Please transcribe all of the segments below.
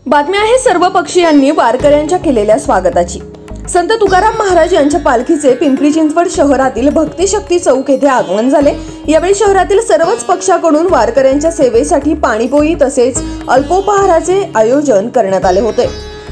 बातमी आहे सर्वपक्षीयांनी वारकऱ्यांच्या केलेल्या स्वागताची। संत तुकाराम महाराज यांच्या पालखीचे पिंपरी चिंचवड शहरातील भक्ती शक्ती चौक येथे आगमन झाले। यावेळी शहरातील सर्वच पक्षाकडून वारकऱ्यांच्या सेवेसाठी पाणीपोई तसेच अल्पोपहाराचे आयोजन करण्यात आले होते।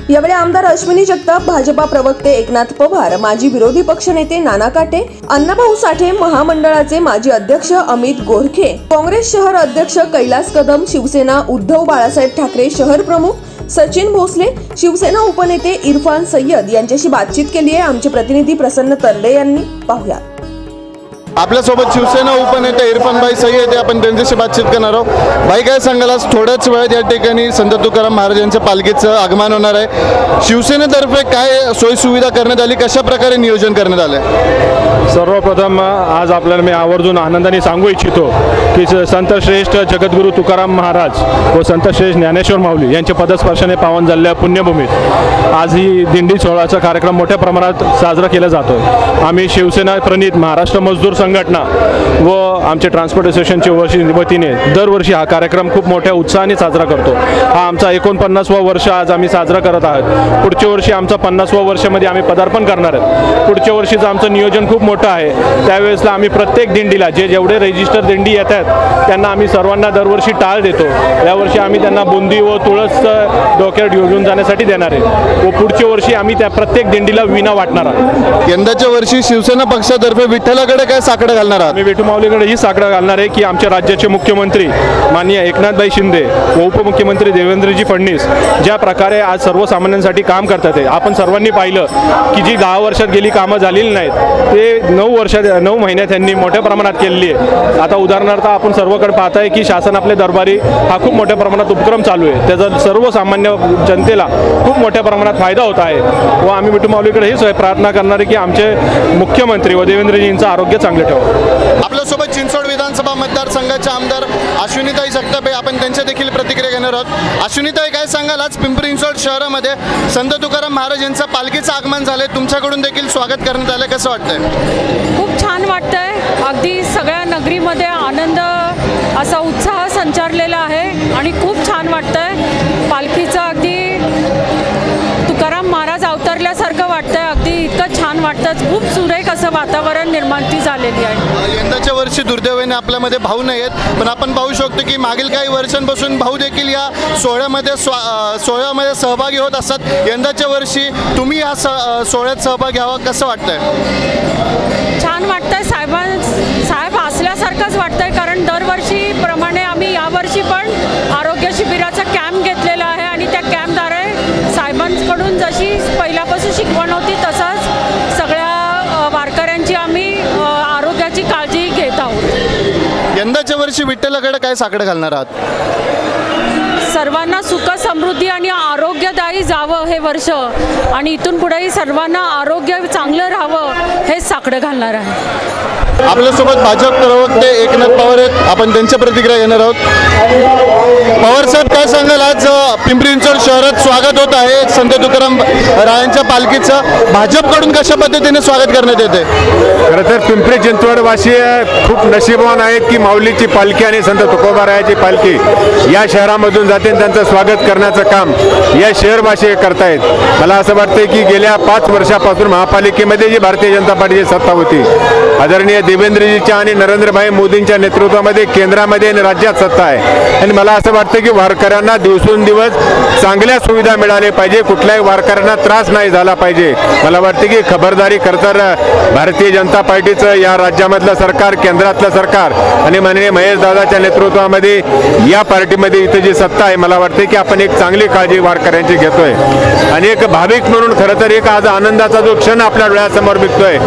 यावेळी आमदार अश्विनी जगताप, भाजपा प्रवक्ते एकनाथ पवार, माजी विरोधी पक्षनेते नाना काटे, अण्णाभाऊ साठे, महामंडळाचे माजी अध्यक्ष अमित गोरखे, काँग्रेस शहर अध्यक्ष कैलास कदम, शिवसेना उद्धव बाळासाहेब ठाकरे शहर प्रमुख सचिन भोसले, शिवसेना उपनेते इरफान सय्यद यांच्याशी बातचीत केली आहे। आमचे प्रतिनिधी प्रसन्न तरडे यांनी पाहूया। आपल्यासोबत शिवसेना उपनेते इरफान भाई सय्यद, आपण त्यांच्याशी बातचीत करणार आहोत। भाई, काय सांगाल, आज थोड्याच वेळात या ठिकाणी संत तुकाराम महाराजांच्या पालखीचं आगमन होणार आहे। शिवसेनेतर्फे काय सोयी सुविधा करण्यात आली, कशा प्रकारे नियोजन करण्यात आले? सर्वप्रथम आज आपल्याला मी आवर्जून आनंदाने सांगू इच्छितो की संत श्रेष्ठ जगद्गुरू तुकाराम महाराज व संत श्रेष्ठ ज्ञानेश्वर माऊली यांच्या पदस्पर्शाने पावन झालेल्या पुण्यभूमीत आज ही दिंडी सोहळ्याचा कार्यक्रम मोठ्या प्रमाणात साजरा केला जातो। आम्ही शिवसेना प्रणित महाराष्ट्र मजदूर संघटना व आमचे ट्रान्सपोर्ट असोसिएशनच्या वतीने दरवर्षी हा कार्यक्रम खूप मोठ्या उत्साहाने साजरा करतो। हा आमचा 49वा वर्ष आज आम्ही साजरा करत आहोत। पुढच्या वर्षी आमचा 50वा वर्षामध्ये आम्ही पदार्पण करणार आहोत। पुढच्या वर्षीचं आमचं नियोजन खूप मोठं आहे। त्यावेळेसला आम्ही प्रत्येक दिंडीला जेवढे रजिस्टर दिंडी येतात त्यांना आम्ही सर्वांना दरवर्षी टाळ देतो। यावर्षी आम्ही त्यांना बुंदी व तुळस डोक्यावर घेऊन जाण्यासाठी देणार आहे व पुढच्या वर्षी आम्ही त्या प्रत्येक दिंडीला विना वाटणार आहोत। यंदाच्या वर्षी शिवसेना पक्षातर्फे विठ्ठलाकडे काय साकडं घालणार आहात? आम्ही विठू माऊलीकडे ही साकडं घालणार आहे की आमच्या राज्याचे मुख्यमंत्री माननीय एकनाथभाई शिंदे व उपमुख्यमंत्री देवेंद्रजी फडणवीस ज्या प्रकारे आज सर्वसामान्यांसाठी काम करतात आहे। आपण सर्वांनी पाहिलं की जी 10 वर्षात गेली कामं झालेली नाहीत ते 9 महिन्यात त्यांनी मोठ्या प्रमाणात केलेली आहे। आता उदाहरणार्थ आपण सर्वकडे पाहताय की शासन आपले दरबारी हा खूप मोठ्या प्रमाणात उपक्रम चालू आहे। त्याचा सर्वसामान्य जनतेला खूप मोठ्या प्रमाणात फायदा होत आहे व आम्ही विठू माऊलीकडे ही प्रार्थना करणार आहे की आमचे मुख्यमंत्री व देवेंद्रजींचं आरोग्य चांगले ठेवा। आपल्यासोबत चिंचवड विधानसभा मतदारसंघाचे आमदार अश्विनीताई जगताप, आपण त्यांच्या देखील प्रतिक्रिया घेणार आहोत। अश्विनीताई, काय सांगाल, आज पिंपरी चिंचवड शहरामध्ये संत तुकाराम महाराज यांचं पालखीचं आगमन झाले, तुमच्याकडून देखील स्वागत करण्यात आले, कसं वाटतंय? खूप छान वाटतंय। अगदी सगळ्या नगरीमध्ये आनंद असा उत्साह संचारलेला आहे आणि खूप छान वाटतंय। पालखीचं अगदी तुकाराम महाराज अवतरल्यासारखं वाटतंय। अगदी इतकं छान वाटतं, खूप सुरेख असं वातावरण निर्माती झालेली आहे। यंदाच्या वर्षी दुर्दैवाने आपल्यामध्ये भाऊ नाही आहेत, पण आपण पाहू शकतो की मागील काही वर्षांपासून भाऊ देखील या सोहळ्यामध्ये सहभागी होत असतात। यंदाच्या वर्षी तुम्ही या सोहळ्यात सहभाग घ्यावा, कसं वाटतंय? छान वाटतंय, साहेब असल्यासारखंच वाटतंय, कारण दरवर्षीप्रमाणे आम्ही यावर्षी पण आरोग्य शिबिराचा कॅम्प घेतलेला आहे आणि त्या कॅम्पद्वारे साहेबांकडून जशी पहिल्यापासून शिकवण होती तसंच सगळ्या वारकऱ्यांची आम्ही आरोग्याची काळजी घेत आहोत। यंदाच्या वर्षी विठ्ठलाकडे काय साकडं घालणार आहात? सर्वांना सुख समृद्धी आणि आरोग्यदायी जावं हे वर्ष आणि इथून पुढेही सर्वांना आरोग्य चांगलं राहावं हे साकडं घालणार आहे। आपल्यासोबत भाजप प्रवक्ते एकनाथ पवार आहेत, आपण त्यांच्या प्रतिक्रिया घेणार आहोत। पवार साहेब, काय सांगाल, आज पिंपरी चिंचवड शहरात स्वागत होत आहे संत तुकाराम रायांच्या पालखीचं, भाजपकडून कशा पद्धतीने स्वागत करण्यात येते? खरं तर पिंपरी चिंचवडवासी खूप नशीबवान आहेत की माऊलीची पालखी आणि संत तुकोबारायाची पालखी या शहरामधून जाते, त्यांचं स्वागत करण्याचं काम या शहरवासी करतायत। मला असं वाटतं की गेल्या 5 वर्षापासून महापालिकेमध्ये जी भारतीय जनता पार्टीची सत्ता होती, आदरणीय देवेंद्रजीच्या आणि नरेंद्रभाई मोदींच्या नेतृत्वामध्ये केंद्रामध्ये आणि राज्यात सत्ता आहे आणि मला असं वाटतं की वारकऱ्यांना दिवसेंदिवस चांगल्या सुविधा मिळाल्या पाहिजे, कुठल्याही वारकऱ्यांना त्रास नाही झाला पाहिजे। मला वाटतं की खबरदारी करतर भारतीय जनता पार्टीचं या राज्यामधलं सरकार, केंद्रातलं सरकार आणि माननीय महेश दादाच्या नेतृत्वामध्ये या पार्टीमध्ये इथे जी सत्ता आहे, मला वाटतं की आपण एक चांगली काळजी वारकऱ्यांची घेतोय आणि एक भाविक म्हणून खरं तर एक आज आनंदाचा जो क्षण आपल्या डोळ्यासमोर दिसतोय।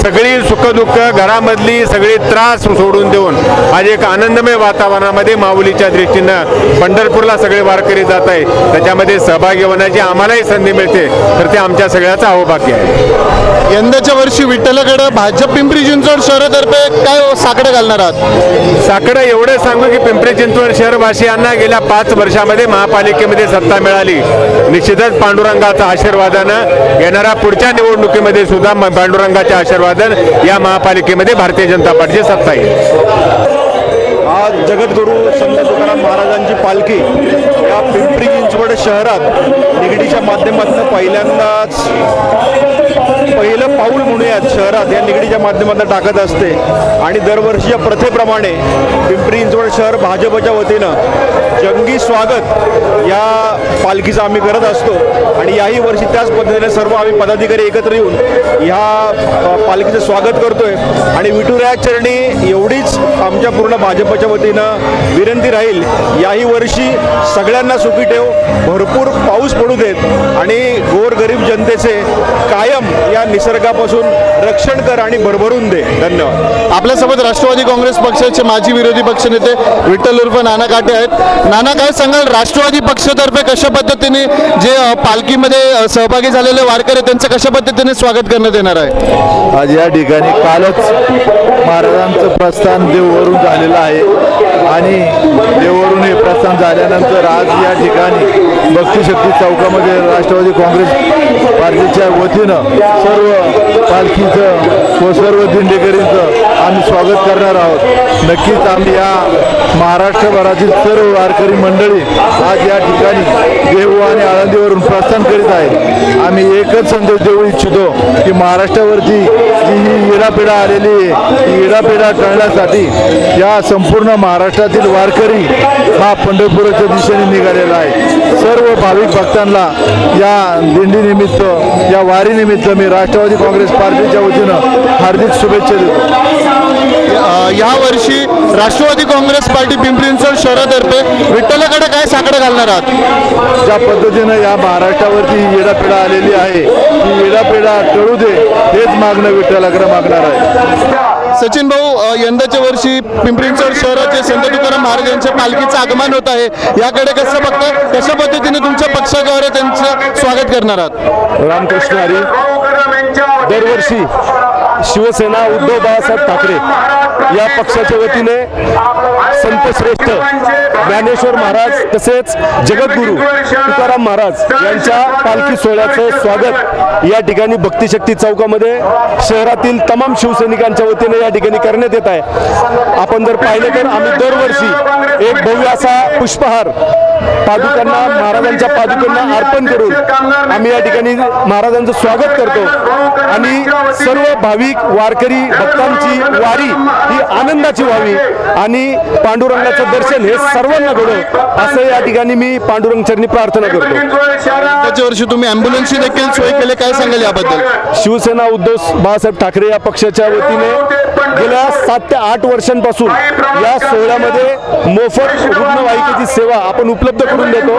सगळी सुखदुःख घरामधली सगळी त्रास सोडून देऊन आज एक आनंदमय वातावरणामध्ये माऊलीच्या दृष्टीनं पंढरपूरला सगळे वारकरी जात आहेत, त्याच्यामध्ये सहभागी होण्याची आम्हालाही संधी मिळते, तर ते आमच्या सगळ्याचं अहोभाग्य आहे। यंदाच्या वर्षी विठ्ठलाकडे भाजप पिंपरी चिंचवड शहरातर्फे काय साकडं घालणार आहात? साकडं एवढं सांगू की पिंपरी चिंचवड शहरवासियांना गेल्या 5 वर्षामध्ये महापालिकेमध्ये सत्ता मिळाली, निश्चितच पांडुरंगाचा आशीर्वादानं येणाऱ्या पुढच्या निवडणुकीमध्ये सुद्धा पांडुरंगाच्या आशीर्वादन या महापालिकेमध्ये भारतीय जनता पार्टीची सत्ता येईल। आज जगद्गुरू संत तुकाराम महाराजांची पालखी या पिंपरी चिंचवड शहरात निगडीच्या माध्यमातून पहिल्यांदाच पहिलं पाऊल म्हणूयात शहरात या निगडीच्या माध्यमातून टाकत असते आणि दरवर्षीच्या प्रथेप्रमाणे पिंपरी चिंचवड शहर भाजपच्या वतीनं जंगी स्वागत या पालखीचं आम्ही करत असतो आणि याही वर्षी त्याच पद्धतीने सर्व आम्ही पदाधिकारी एकत्र येऊन ह्या पालखीचं स्वागत करतोय आणि विठुराया चरणी एवढीच आमच्या पूर्ण भाजपच्या वतीनं विनंती राहील, याही वर्षी सगळ्यांना सुखी ठेव, भरपूर पाऊस पडू देत आणि गोरगरीब जनतेचे कायम या निसर्गापासून रक्षण कर आणि भरभरून दे. धन्यवाद. आपल्यासोबत राष्ट्रवादी काँग्रेस पक्षाचे माजी विरोधी पक्षनेते विठ्ठल उर्फ नाना काटे आहेत. नाना, काय सांगाल, राष्ट्रवादी पक्षातर्फे कशा पद्धतीने जे पालखीमध्ये सहभागी झालेले वारकरी त्यांचं कशा पद्धतीने स्वागत करण्यात येणार आहे? आज या ठिकाणी कालच महाराजांचं प्रस्थान देववरून झालेलं आहे आणि देववरून हे प्रस्थान झाल्यानंतर आज या ठिकाणी भक्तिशक्ती चौकामध्ये राष्ट्रवादी काँग्रेस पार्टीच्या वतीनं सर्व पालखीचं व सर्व दिंडेकरींचं आम्ही स्वागत करणार आहोत. नक्कीच आम्ही या महाराष्ट्रभरातील सर्व वारकरी मंडळी आज या ठिकाणी देहू आणि आळंदीवरून प्रस्थान करीत आहेत. आम्ही एकच संदेश देऊ इच्छितो की महाराष्ट्रावरती जी ही इडापिडा आलेली आहे, ही इडापिडा टळण्यासाठी या संपूर्ण महाराष्ट्रातील वारकरी हा पंढरपुराच्या दिशेने निघालेला आहे. सर्व भाविक भक्तांना या दिंडीनिमित्त, या वारीनिमित्त मी राष्ट्रवादी काँग्रेस पार्टीच्या वतीनं हार्दिक शुभेच्छा देतो. या वर्षी राष्ट्रवादी काँग्रेस पार्टी पिंपरी चिंचवड शहरातर्फे विठ्ठलाकडे काय साकडं घालणार आहात? ज्या पद्धतीनं या महाराष्ट्रावरती इडापिडा आलेली आहे, ही इडापिडा टळू दे हेच मागणं विठ्ठलाकडे मागणार आहे. सचिन भाऊ, यंदाच्या वर्षी पिंपरी चिंचवड शहराचे संत तुकाराम महाराज यांच्या पालखीचं आगमन होत आहे, याकडे कसं बघता, कशा पद्धतीने तुमच्या पक्षाद्वारे त्यांचं स्वागत करणार आहात? रामकृष्ण हरी. दरवर्षी शिवसेना उद्धव बाळासाहेब ठाकरे या पक्षाच्या वतीने संतश्रेष्ठ ज्ञानेश्वर महाराज तसेच जगद्गुरू तुकाराम महाराज यांच्या पालखी सोहळ्याचं स्वागत या ठिकाणी भक्तिशक्ती चौकामध्ये शहरातील तमाम शिवसैनिकांच्या वतीने या ठिकाणी करण्यात येत आहे. आपण जर पाहिलं तर आम्ही दरवर्षी एक भव्य असा पुष्पहार पादुकांना, महाराजांच्या पादुकांना अर्पण करून आम्ही या ठिकाणी महाराजांचं स्वागत करतो आणि सर्व भाविक वारकरी भक्तांची वारी ही आनंदाची व्हावी आणि पांडुरंगाचं दर्शन हे सर्वांना घडो असं या ठिकाणी मी पांडुरंग चरणी प्रार्थना करतो. त्याच्या वर्षी तुम्ही ॲम्ब्युलन्सची देखील सोय केली, काय सांगाल याबद्दल? शिवसेना उद्धव बाळासाहेब ठाकरे या पक्षाच्या वतीने गेल्या 7 ते 8 वर्षांपासून या सोहळ्यामध्ये मोफत रुग्णवाहिकेची सेवा आपण उपलब्ध करून देतो.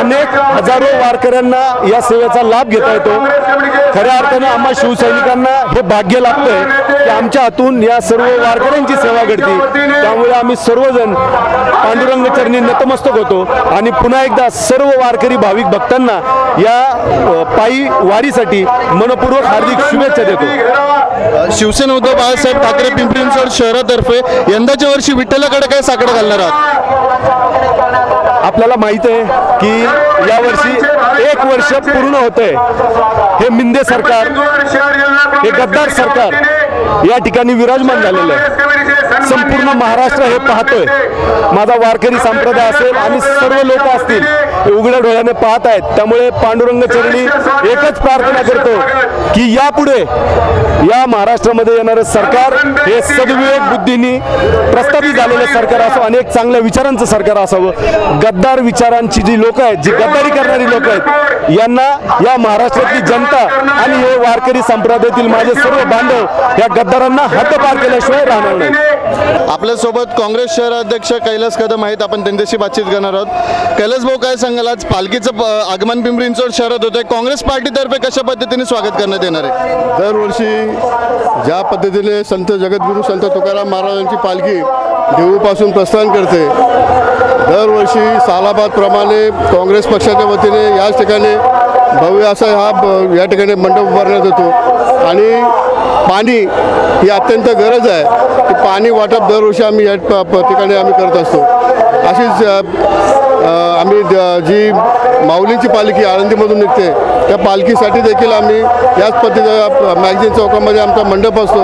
अनेक हजारो वारकऱ्यांना या सेवेचा लाभ घेता येतो. खऱ्या अर्थानं आम्हा शिवसैनिकांना हे भाग्य लाभतंय की आमच्या हातून या सर्व वारकऱ्यांची सेवा घडते. त्यामुळे आम्ही सर्वजण पांडुरंग चरणी नतमस्तक होतो आणि पुन्हा एकदा सर्व वारकरी भाविक भक्तांना या पायी वारीसाठी मनपूर्वक हार्दिक शुभेच्छा देतो. शिवसेना उद्धव बाळासाहेब ठाकरे पिंपरी चिंचवड शहरातर्फे यंदाच्या वर्षी विठ्ठलाकडे काय साकडं घालणार आहात? आपल्याला माहित आहे की यावर्षी 1 वर्ष पूर्ण होतंय. हे मिंदे सरकार, हे गद्दार सरकार या ठिकाणी विराजमान झालेलं आहे. संपूर्ण महाराष्ट्र हे पाहतोय. माझा वारकरी संप्रदाय असेल आणि सर्व लोक असतील हे उघड्या डोळ्याने पाहत आहेत. त्यामुळे पांडुरंग चरणी एकच प्रार्थना करतो की यापुढे या महाराष्ट्रामध्ये येणारं सरकार हे सद्विवेक बुद्धीने प्रस्थापित झालेलं सरकार असो, अनेक चांगल्या विचारांचं सरकार असावं. गद्दार विचारांची जी लोक आहेत, जी गद्दारी करणारी लोक आहेत, यांना या महाराष्ट्रातली जनता आणि हे वारकरी संप्रदायातील माझे सर्व बांधव या गद्दारांना हद्दपार केल्याशिवाय राहणार नाही. आपल्यासोबत काँग्रेस शहराध्यक्ष कैलास कदम आहेत, आपण त्यांच्याशी बातचीत करणार आहोत. कैलास भाऊ, काय सांगाल, आज पालखीचं आगमन पिंपरी चिंचवड शहरात होत आहे, काँग्रेस पार्टीतर्फे कशा पद्धतीने स्वागत करण्यात येणार आहे? दरवर्षी ज्या पद्धतीने संत जगद्गुरू संत तुकाराम महाराजांची पालखी देहूपासून प्रस्थान करते, दरवर्षी सालाबादप्रमाणे काँग्रेस पक्षाच्या वतीने याच ठिकाणी भव्य असा या ठिकाणी मंडप उभारण्यात येतो आणि पाणी ही अत्यंत गरज आहे की पाणी वाटप दरवर्षी आम्ही या ठिकाणी आम्ही करत असतो. अशीच आम्ही जी माऊलींची पालखी आळंदीमधून निघते त्या पालखीसाठी देखील आम्ही याच पद्धतीच्या मॅगझिन चौकामध्ये आमचा मंडप असतो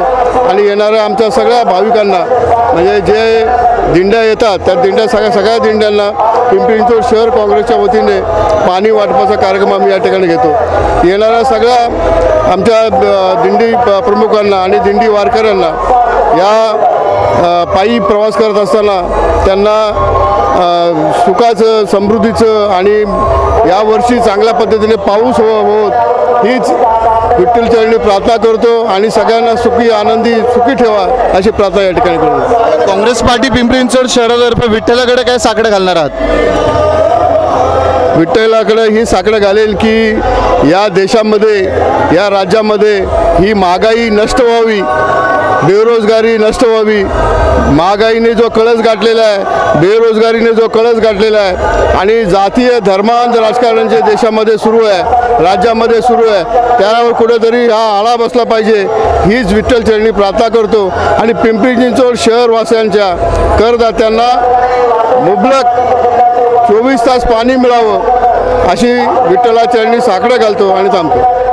आणि येणाऱ्या आमच्या सगळ्या भाविकांना म्हणजे जे दिंड्या येतात त्या दिंड्या सगळ्या दिंड्यांना पिंपरी चिंचवड शहर काँग्रेसच्या वतीने पाणी वाटपाचा कार्यक्रम आम्ही या ठिकाणी घेतो. येणाऱ्या सगळ्या आमच्या दिंडी प्रमुखांना आणि दिंडी वारकऱ्यांना या पायी प्रवास करत असताना त्यांना सुखाचं समृद्धीचं आणि यावर्षी चांगल्या पद्धतीने पाऊस होत हीच विठ्ठल चरणी प्रार्थना करतो आणि सगळ्यांना सुखी आनंदी सुखी ठेवा अशी प्रार्थना या ठिकाणी करतो. काँग्रेस पार्टी पिंपरी चिंचवड शहरातर्फे विठ्ठलाकडे काय साकडं घालणार आहात? विठ्ठलाकडे ही साकडं घालेल की या देशामध्ये या राज्यामध्ये ही महागाई नष्ट व्हावी, बेरोजगारी नष्ट व्हावी. महागाईने जो कळस गाठलेला आहे, बेरोजगारीने जो कळस गाठलेला आहे आणि जातीय धर्मांध राजकारण जे देशामध्ये सुरू आहे, राज्यामध्ये सुरू आहे, त्यावर कुठेतरी हा आळा बसला पाहिजे हीच विठ्ठल चरणी प्रार्थना करतो आणि पिंपरी चिंचवड शहरवासियांच्या करदात्यांना मुबलक 24 तास पाणी मिळावं अशी विठ्ठला चरणी साकडं घालतो आणि थांबतो.